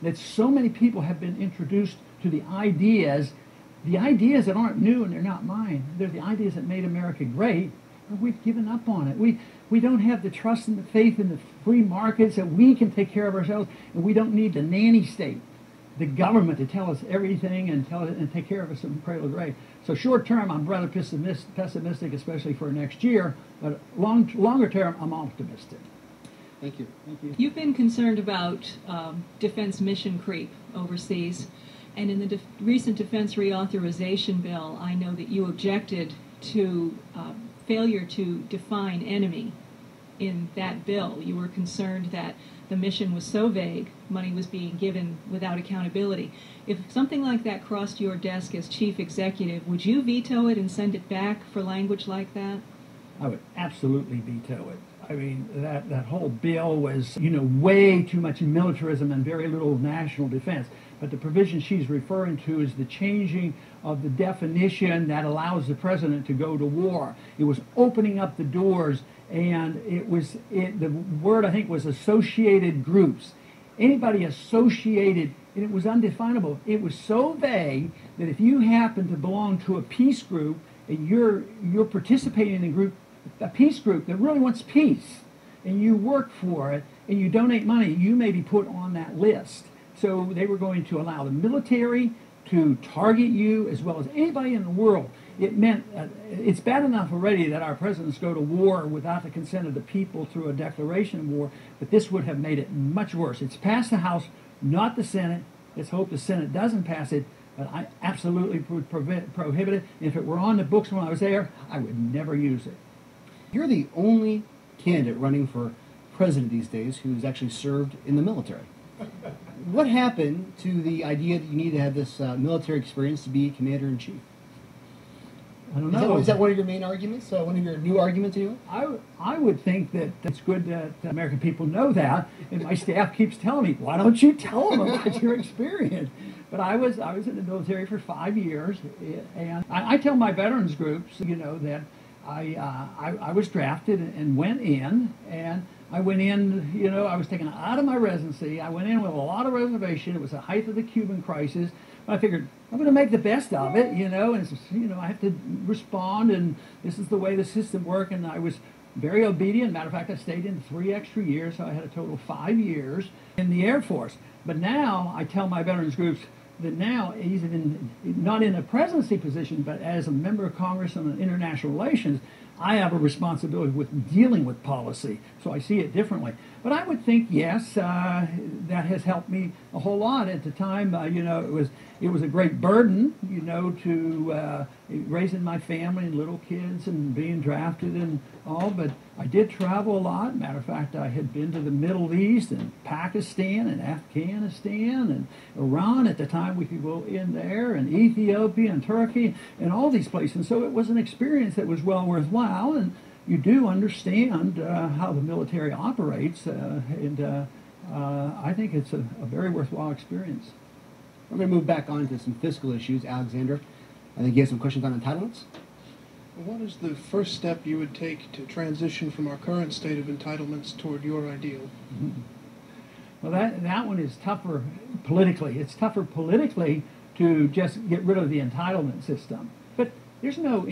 that so many people have been introduced to the ideas that aren't new and they're not mine. They're the ideas that made America great, but we've given up on it. We don't have the trust and the faith in the free markets that we can take care of ourselves, and we don't need the nanny state, the government, to tell us everything and take care of us from cradle to grave. So short term, I'm rather pessimistic, especially for next year, but longer term, I'm optimistic. Thank you. Thank you. You've been concerned about defense mission creep overseas, and in the recent defense reauthorization bill, I know that you objected to failure to define enemy in that bill. You were concerned that the mission was so vague, money was being given without accountability. If something like that crossed your desk as chief executive, would you veto it and send it back for language like that? I would absolutely veto it. I mean, that whole bill was, way too much militarism and very little national defense. But the provision she's referring to is the changing of the definition that allows the president to go to war. It was opening up the doors, and the word, I think, was associated groups. Anybody associated, and it was undefinable. It was so vague that if you happen to belong to a peace group and you're participating in a peace group that really wants peace, and you work for it and you donate money, you may be put on that list. So they were going to allow the military to target you as well as anybody in the world. It meant it's bad enough already that our presidents go to war without the consent of the people through a declaration of war, but this would have made it much worse. It's passed the House, not the Senate. Let's hope the Senate doesn't pass it, but I absolutely would prohibit it. If it were on the books when I was there, I would never use it. You're the only candidate running for president these days who's actually served in the military. What happened to the idea that you need to have this military experience to be commander-in-chief? I don't know. Is that one of your main arguments? One of your new arguments to you? I would think that it's good that American people know that, and my staff keeps telling me, why don't you tell them about your experience? But I was in the military for 5 years, and I tell my veterans groups, that I was drafted and went in, and I went in, I was taken out of my residency. I went in with a lot of reservation. It was the height of the Cuban crisis. I figured I'm going to make the best of it, and I have to respond, and this is the way the system worked. And I was very obedient. Matter of fact, I stayed in 3 extra years, so I had a total of 5 years in the Air Force. But now I tell my veterans groups that now, even not in a presidency position, but as a member of Congress on international relations, I have a responsibility with dealing with policy, so I see it differently. But I would think, yes, that has helped me a whole lot. At the time, it was a great burden, to raising my family and little kids and being drafted and all. But I did travel a lot. Matter of fact, I had been to the Middle East and Pakistan and Afghanistan and Iran. At the time, we could go in there, and Ethiopia and Turkey and all these places. So it was an experience that was well worthwhile. And you do understand how the military operates, and I think it's a very worthwhile experience. We're going to move back on to some fiscal issues. Alexander, I think you have some questions on entitlements. What is the first step you would take to transition from our current state of entitlements toward your ideal? Mm-hmm. Well, that one is tougher politically. It's tougher politically to just get rid of the entitlement system. But there's no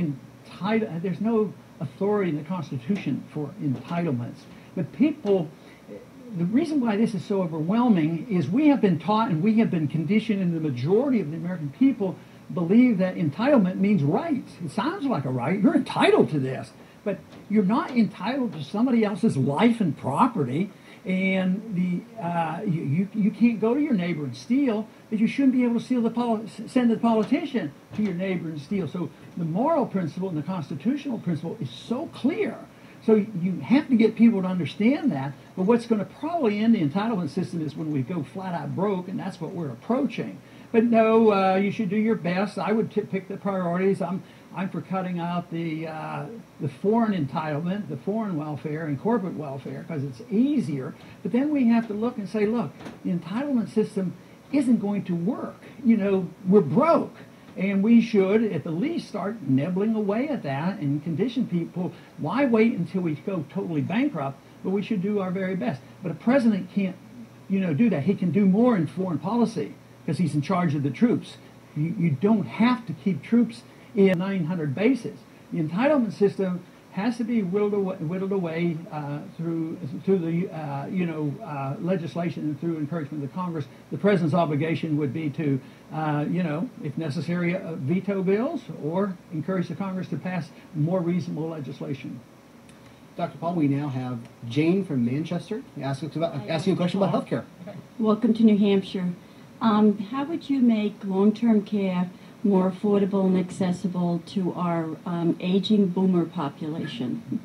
authority in the Constitution for entitlements. But the reason why this is so overwhelming is we have been taught and we have been conditioned, and the majority of the American people believe that entitlement means rights. It sounds like a right. You're entitled to this. But you're not entitled to somebody else's life and property, and you can't go to your neighbor and steal, but you shouldn't be able to send the politician to your neighbor and steal. So the moral principle and the constitutional principle is so clear. So you have to get people to understand that. But what's going to probably end the entitlement system is when we go flat out broke, and that's what we're approaching. But no, you should do your best. I would pick the priorities. I'm for cutting out the foreign entitlement, the foreign welfare, and corporate welfare, because it's easier. But then we have to look and say, look, the entitlement system isn't going to work. We're broke. And we should, at the least, start nibbling away at that and condition people. Why wait until we go totally bankrupt? But we should do our very best. But a president can't do that. He can do more in foreign policy because he's in charge of the troops. You don't have to keep troops in 900 bases. The entitlement system has to be whittled away through the legislation and through encouragement of the Congress. The president's obligation would be to, if necessary, veto bills or encourage the Congress to pass more reasonable legislation. Dr. Paul, we now have Jane from Manchester asking a question about healthcare. Welcome to New Hampshire. How would you make long-term care more affordable and accessible to our aging boomer population?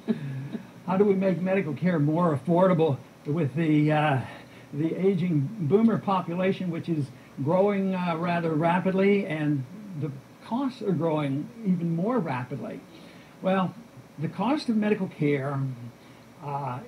How do we make medical care more affordable with the aging boomer population, which is growing rather rapidly, and the costs are growing even more rapidly? Well, the cost of medical care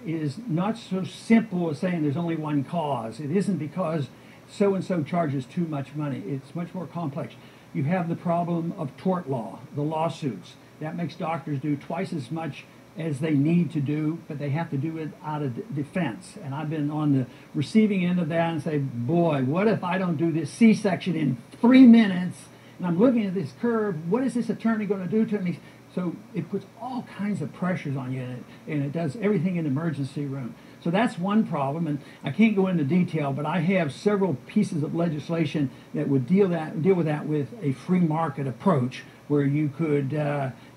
is not so simple as saying there's only one cause. It isn't because so-and-so charges too much money. It's much more complex. You have the problem of tort law, the lawsuits. That makes doctors do twice as much as they need to do, but they have to do it out of defense. And I've been on the receiving end of that and say, boy, what if I don't do this C-section in 3 minutes? And I'm looking at this curve. What is this attorney going to do to me? So it puts all kinds of pressures on you, and it does everything in the emergency room. So that's one problem, and I can't go into detail, but I have several pieces of legislation that would deal with that with a free market approach, where you could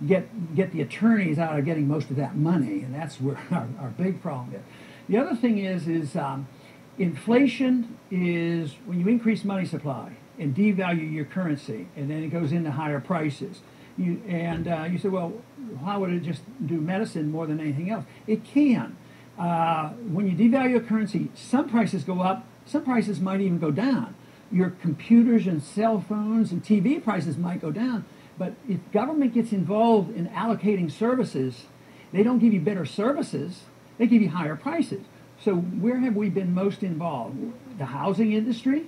get the attorneys out of getting most of that money, and that's where our big problem is. The other thing is inflation is when you increase money supply and devalue your currency, and then it goes into higher prices. You say, well, how would it just do medicine more than anything else? It can. When you devalue a currency, some prices go up, some prices might even go down. Your computers and cell phones and TV prices might go down, but if government gets involved in allocating services, they don't give you better services, they give you higher prices. So where have we been most involved? The housing industry,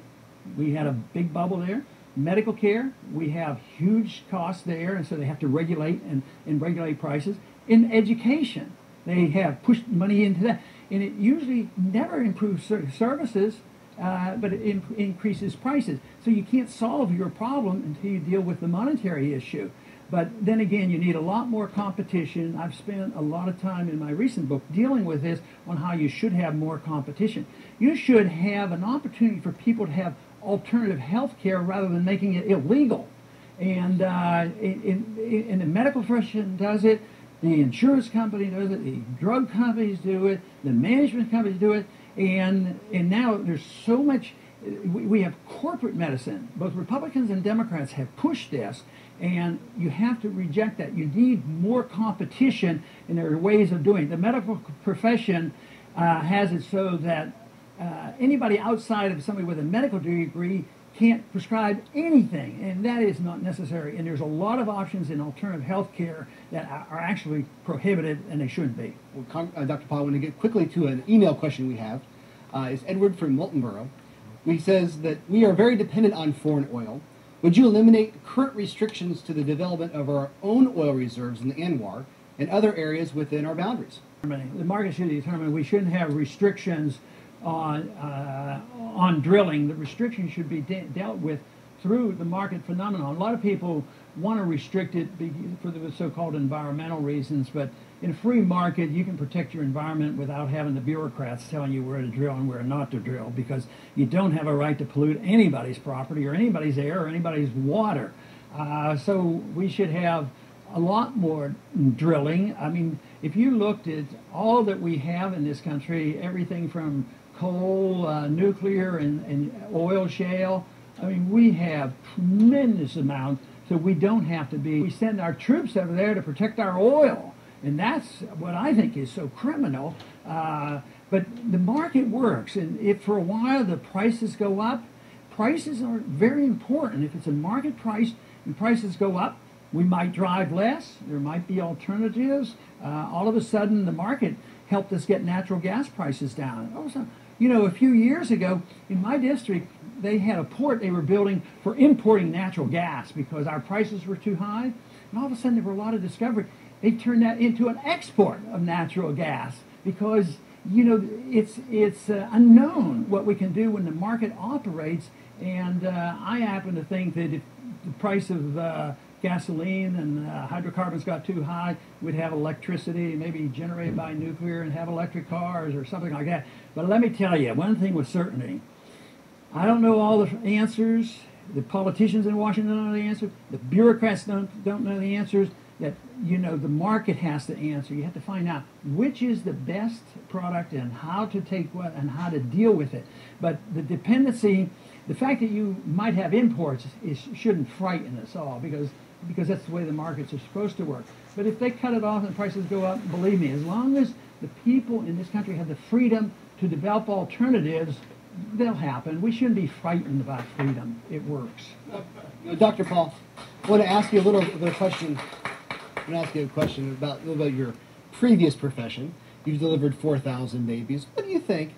we had a big bubble there. Medical care, we have huge costs there, and so they have to regulate and regulate prices. In education, they have pushed money into that, and it usually never improves services, but it increases prices. So you can't solve your problem until you deal with the monetary issue. But then again, you need a lot more competition. I've spent a lot of time in my recent book dealing with this on how you should have more competition. You should have an opportunity for people to have alternative health care rather than making it illegal. And the medical profession does it, the insurance company does it, the drug companies do it, the management companies do it, and now there's so much. We have corporate medicine. Both Republicans and Democrats have pushed this, and you have to reject that. You need more competition, and there are ways of doing it. The medical profession has it so that anybody outside of somebody with a medical degree can't prescribe anything, and that is not necessary. And there's a lot of options in alternative health care that are actually prohibited, and they shouldn't be. Well, Dr. Paul, I want to get quickly to an email question we have. It's Edward from Miltonboro. He says that we are very dependent on foreign oil. Would you eliminate current restrictions to the development of our own oil reserves in the Anwar and other areas within our boundaries? The market should determine. We shouldn't have restrictions on drilling. The restrictions should be dealt with through the market phenomenon. A lot of people want to restrict it for the so-called environmental reasons, but in a free market, you can protect your environment without having the bureaucrats telling you where to drill and where not to drill, because you don't have a right to pollute anybody's property or anybody's air or anybody's water. So we should have a lot more drilling. I mean, if you looked at all that we have in this country, everything from coal, nuclear, and oil shale, I mean, we have tremendous amounts, so we don't have to be. We send our troops over there to protect our oil, and that's what I think is so criminal. But the market works, and if for a while the prices go up, prices are very important. If it's a market price and prices go up, we might drive less. There might be alternatives. All of a sudden, the market helped us get natural gas prices down. Also, you know, a few years ago, in my district, they had a port they were building for importing natural gas because our prices were too high. And all of a sudden, there were a lot of discovery. They turned that into an export of natural gas because you know, it's unknown what we can do when the market operates. And I happen to think that if the price of gasoline and hydrocarbons got too high, we'd have electricity maybe generated by nuclear and have electric cars or something like that. But let me tell you, one thing with certainty, I don't know all the answers. The politicians in Washington don't know the answers. The bureaucrats don't know the answers. That, you know, the market has to answer. You have to find out which is the best product and how to take what and how to deal with it. But the dependency, the fact that you might have imports shouldn't frighten us all, because that's the way the markets are supposed to work. But if they cut it off and prices go up, believe me, as long as the people in this country have the freedom to develop alternatives, they'll happen. We shouldn't be frightened about freedom. It works. Dr. Paul, I want to ask you a little bit of a question. I'm going to ask you a question about your previous profession. You've delivered 4,000 babies. What do you think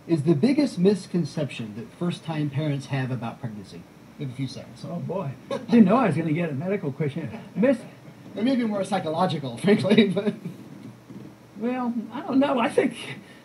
is the biggest misconception that first-time parents have about pregnancy? We have a few seconds. Oh boy, didn't know I was going to get a medical question. Or maybe more psychological, frankly. But well, I don't know. I think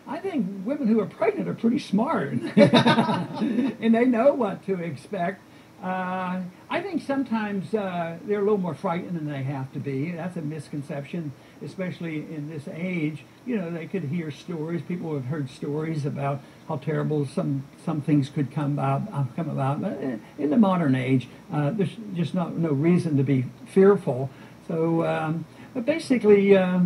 women who are pregnant are pretty smart, and they know what to expect. I think sometimes they're a little more frightened than they have to be. That's a misconception, especially in this age. You know, they could hear stories. People have heard stories about how terrible some things could come about. But in the modern age, there's just no reason to be fearful. So, but basically, I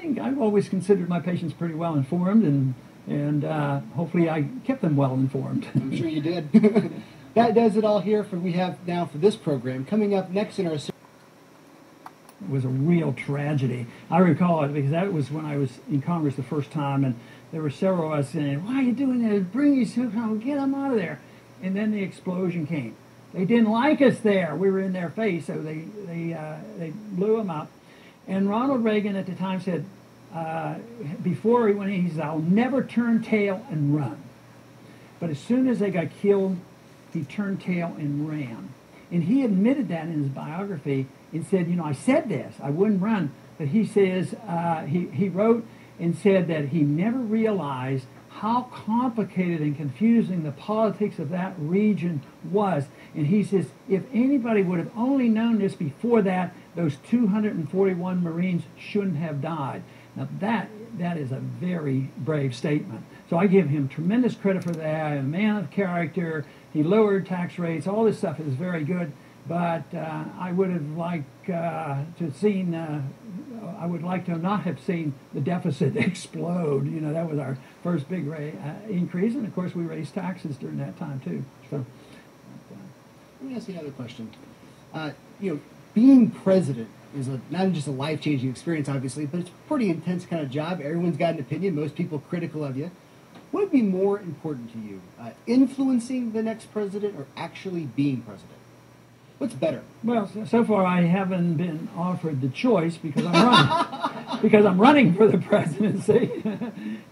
think I've always considered my patients pretty well informed, and hopefully I kept them well informed. I'm sure you did. That does it all here we have now for this program. Coming up next in our series. It was a real tragedy. I recall it because that was when I was in Congress the first time, and there were several of us saying, "Why are you doing that? Bring these people home, get them out of there." And then the explosion came. They didn't like us there. We were in their face, so they blew them up. And Ronald Reagan at the time said, before he went in, he said, "I'll never turn tail and run." But as soon as they got killed, he turned tail and ran. And he admitted that in his biography and said, "You know, I said this, I wouldn't run." But he says, he wrote and said that he never realized how complicated and confusing the politics of that region was. And he says, if anybody would have only known this before that, those 241 Marines shouldn't have died. Now that is a very brave statement. So I give him tremendous credit for that. A man of character. He lowered tax rates. All this stuff is very good. But I would have liked to seen. I would like to not have seen the deficit explode. You know, that was our first big increase, and of course we raised taxes during that time too. So, let me ask you another question. You know, being president is not just a life-changing experience, obviously, but it's a pretty intense kind of job. Everyone's got an opinion. Most people critical of you. What would be more important to you, influencing the next president or actually being president? What's better? Well, so far I haven't been offered the choice because I'm running, because I'm running for the presidency,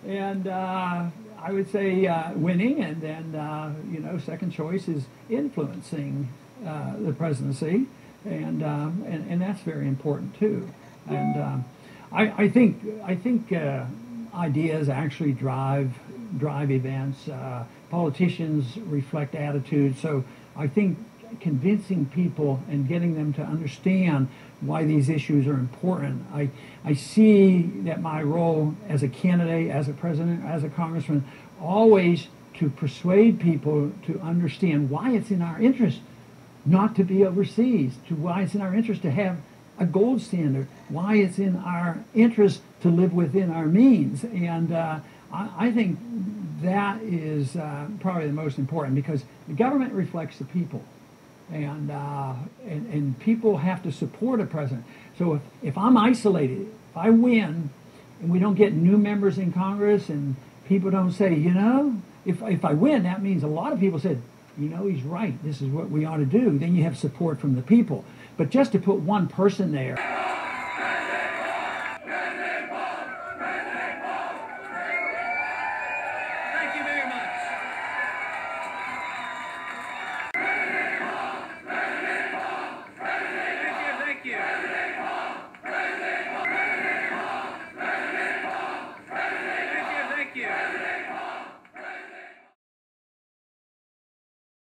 and I would say winning, and then you know, second choice is influencing the presidency, and that's very important too. And I think ideas actually drive events. Politicians reflect attitudes. So I think convincing people and getting them to understand why these issues are important. I see that my role as a candidate, as a president, as a congressman, always to persuade people to understand why it's in our interest not to be overseas, to why it's in our interest to have a gold standard, why it's in our interest to live within our means. And I think that is probably the most important, because the government reflects the people. And people have to support a president. So if I'm isolated, if I win, and we don't get new members in Congress, and people don't say, you know, if I win, that means a lot of people said, you know, he's right, this is what we ought to do. Then you have support from the people. But just to put one person there